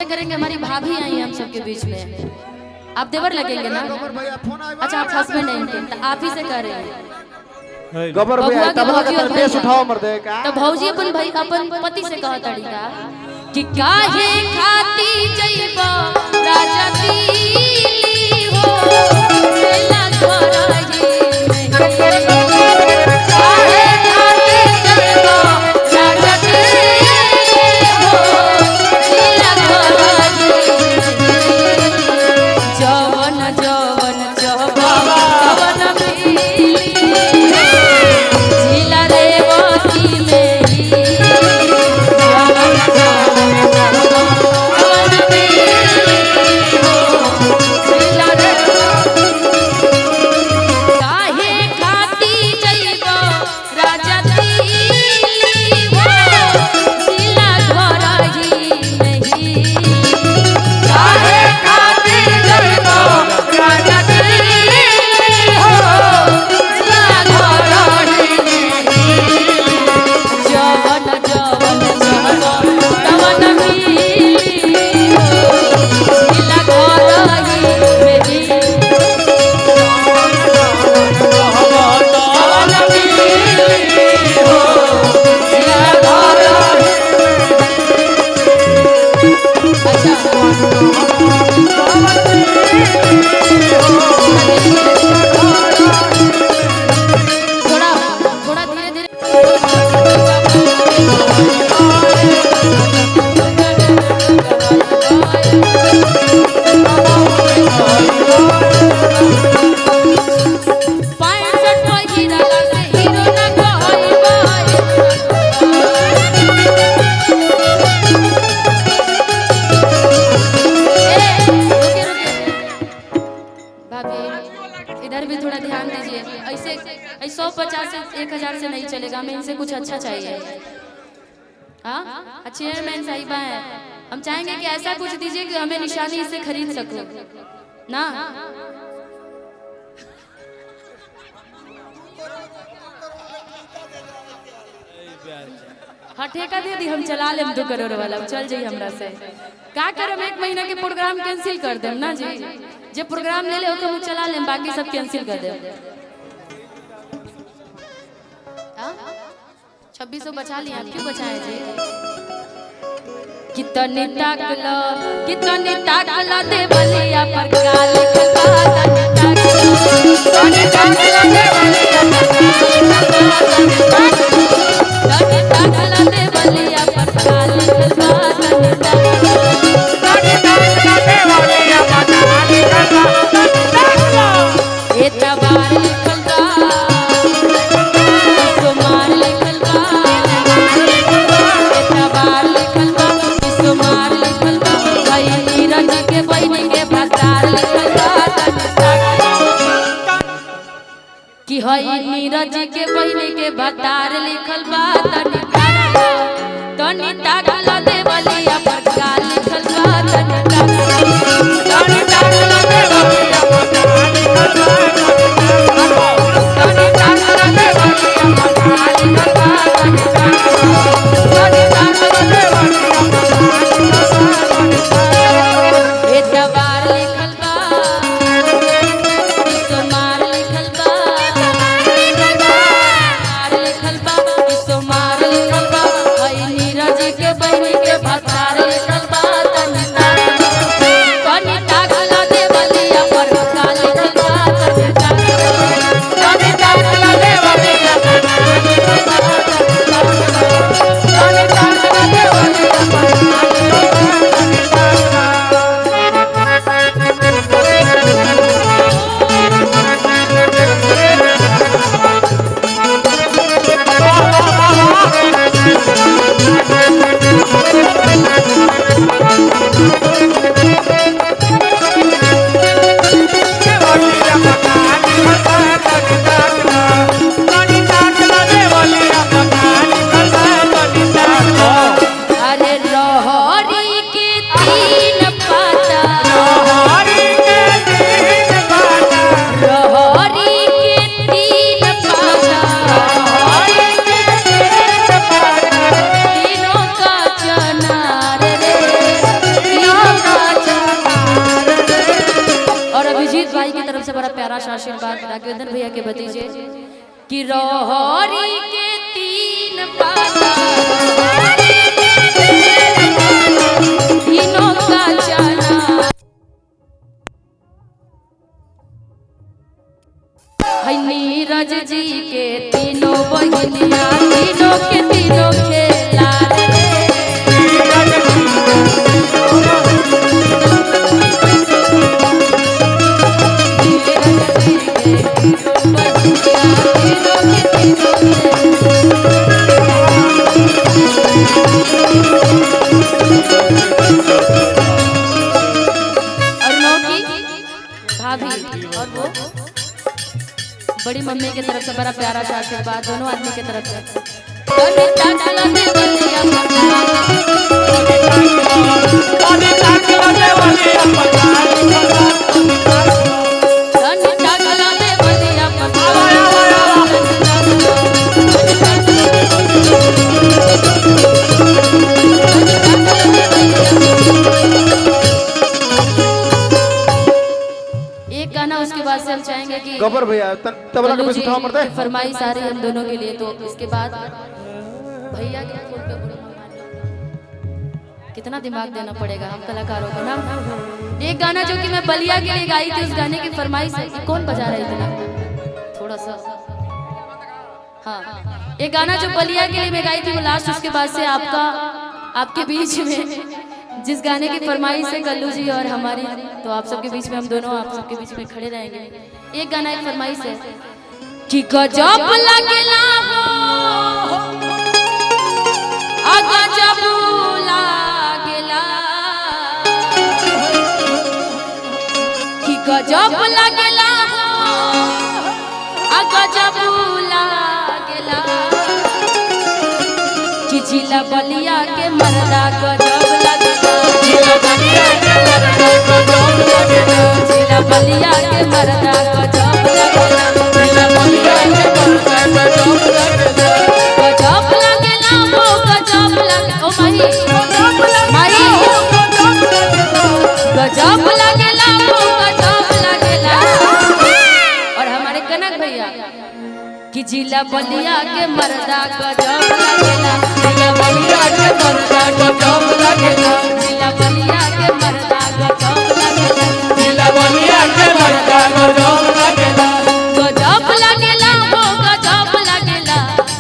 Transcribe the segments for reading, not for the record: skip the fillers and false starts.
करेंगे। हमारी भाभी आई है हम सबके बीच में, आप देवर लगेंगे ना? अच्छा आप हस्बैंड हैं, तो आप ही से कर रहे हैं। गोबर भैया तब लग देश उठाओ मर्दे का। तो भौजी अपन भाई अपन पति से कहा तरीका कि काहे खाती जइबो राजा दिली हो मेला घराई में काहे खाती जइबो राजा दिली हो मेला घराई जवन जवन जवन मिली जिला रेवती में इधर भी थोड़ा ध्यान दीजिए। ऐसे 150 से 1000 से नहीं चलेगा, हमें इनसे कुछ अच्छा चाहिए। हाँ चेयरमैन साहिबा है, हम चाहेंगे कि ऐसा कुछ दीजिए कि हमें निशानी से खरीद सको ना। हाँ ठेका दे दी, हम चला लेम 2 करोड़ वाला, चल जाइए हमरा से। का करम 1 महीना के प्रोग्राम कैंसिल कर देम ना जी। जे प्रोग्राम ले ले हो तो हम चला लेम, बाकी सब कैंसिल कर देम। 2600 बचा लिया, क्यों बचाए जी? कितनी ताकला दे बलिया पर काल खलबा तनी ताकला दे बलिया पर काल खलबा तनी एतबार लिखल बा सोमार लिखल बा एतबार लिखल बा सोमार लिखल बा भाई नीरज के बहिनी के भतार लिखल बा कि हई नीरज के बहिनी के भतार लिखल बा तनी ताकला दे बलिया पर काल लिखल बा तनी ताकला दे बलिया पर काल लिखल बा तनी ताकला दे बलिया पर काल लिखल बा तनी ताकला दे बलिया पर काल लिखल बा एतबार लिखल बा सोमार लिखल बा लिखल बा सोमार लिखल बा हई नीरज के बहिनी के भता प्यारा सा आशीर्वाद राघवेंद्र भैया के भतीजे कि रोहरी के 3 पाता तीनों का चना नीरज जी के तीनों बहिनिया तीनों के तीनों खेला भाभी और वो बड़ी मम्मी की तरफ से बड़ा प्यारा सा आशीर्वाद दोनों आदमी की तरफ से एक गाना उसके बाद से हम चाहेंगे कि गबर भैया तबला का पैसा उठाओ मर्दे। फरमाइश आ रही है हम दोनों के लिए, तो इसके बाद भैया के फूल पे बुरा मत मानिए। कितना दिमाग देना पड़ेगा हम कलाकारों को ना। एक गाना जो कि मैं बलिया के लिए गाई थी, उस गाने की फरमाइश है कि कौन बजा रहा है इतना थोड़ा सा। हाँ, एक गाना जो बलिया के लिए मैं गाई थी वो लास्ट, उसके बाद से आपके बीच में जिस गाने की फरमाइश है कल्लू जी और हमारी, तो आप सबके बीच में हम दोनों आप सबके बीच में खड़े रहेंगे। एक गाना एक फरमाइश है कि गजब लगेला हो गजब लागेला कि गजब लगेला हो गजब लागेला कि जिला बलिया के मर्दा गजब लगेला जिला बलिया के मर्दा गजब लगेला जिला बलिया के मर्दा गजब लगेला जिला बलिया के मर्दा गजब लगेला गजब लगेला वो गजब लगेला ओ माही गजब लगेला वो गजब लगेला। और हमारे कनक भैया कि जिला बलिया के मर्दा गजब लगेला जिला बलिया के मर्दा गजब लगेला जिला बलिया के मर्दा गजब लगेला जिला बलिया के मर्दा गजब लगेला गजब लगेला हो गजब लगेला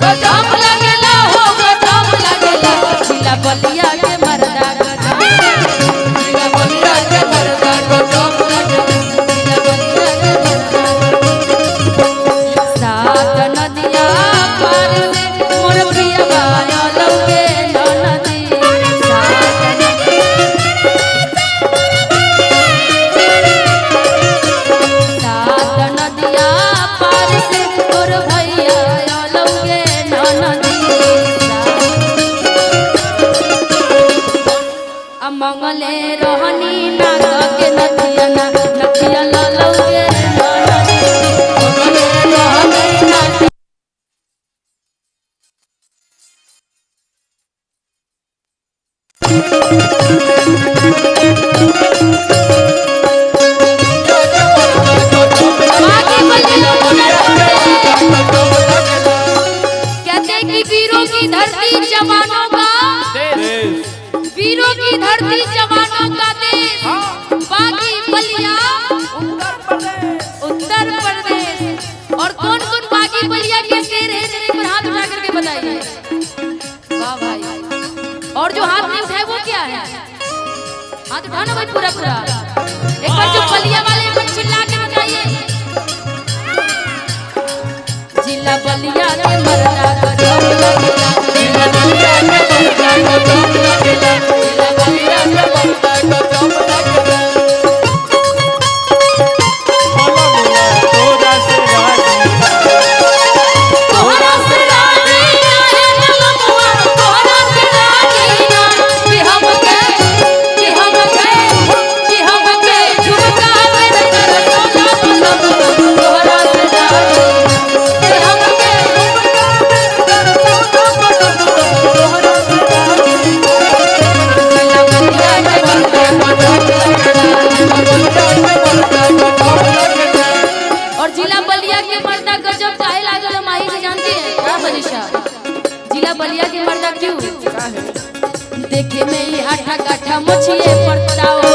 गजब लगेला हो गजब लगेला जिला बलिया के मर्दा गजब जिला बलिया के मर्दा गजब लगेला जिला बलिया के मर्दा सात नदिया पार से मोर प्रिय बाया लौके नदी सात नदिया पार से मोर भैया लौके नदी मंगले रहनी नाग के नदिया ना नदिया लौके नदी मंगले रहनी नाग कहते कि वीरों की धरती जवानों का वीरों की धरती जवानों का देश बागी बलिया उत्तर प्रदेश। और कौन कौन बागी बलिया के शेर है जरा एक बार हाथ उठा करके बताइए। वाह भाई, और जो हाथ नहीं उठाए वो क्या है? हाथ उठाना भाई पूरा पूरा। एक बार जो बलिया वाले एक बार चिल्ला के बताइए। जिला बलिया के मर्दा गजब लगेला जिला बलिया के मर्दा गजब लगेला जिला बलिया के मर्दा गजब लगेला तोहरा से राजी है नलमुआ तोहरा से राजी ना कि हमके झुमका मेरे कर सोना तोहरा से राजी कि हमके झुमका मेरे कर सोना तोहरा से राजी जिला बलिया के मनीषा जिला बलिया के मर्दा क्यों देखे में ही आठा काठा मछिए पड़ताओ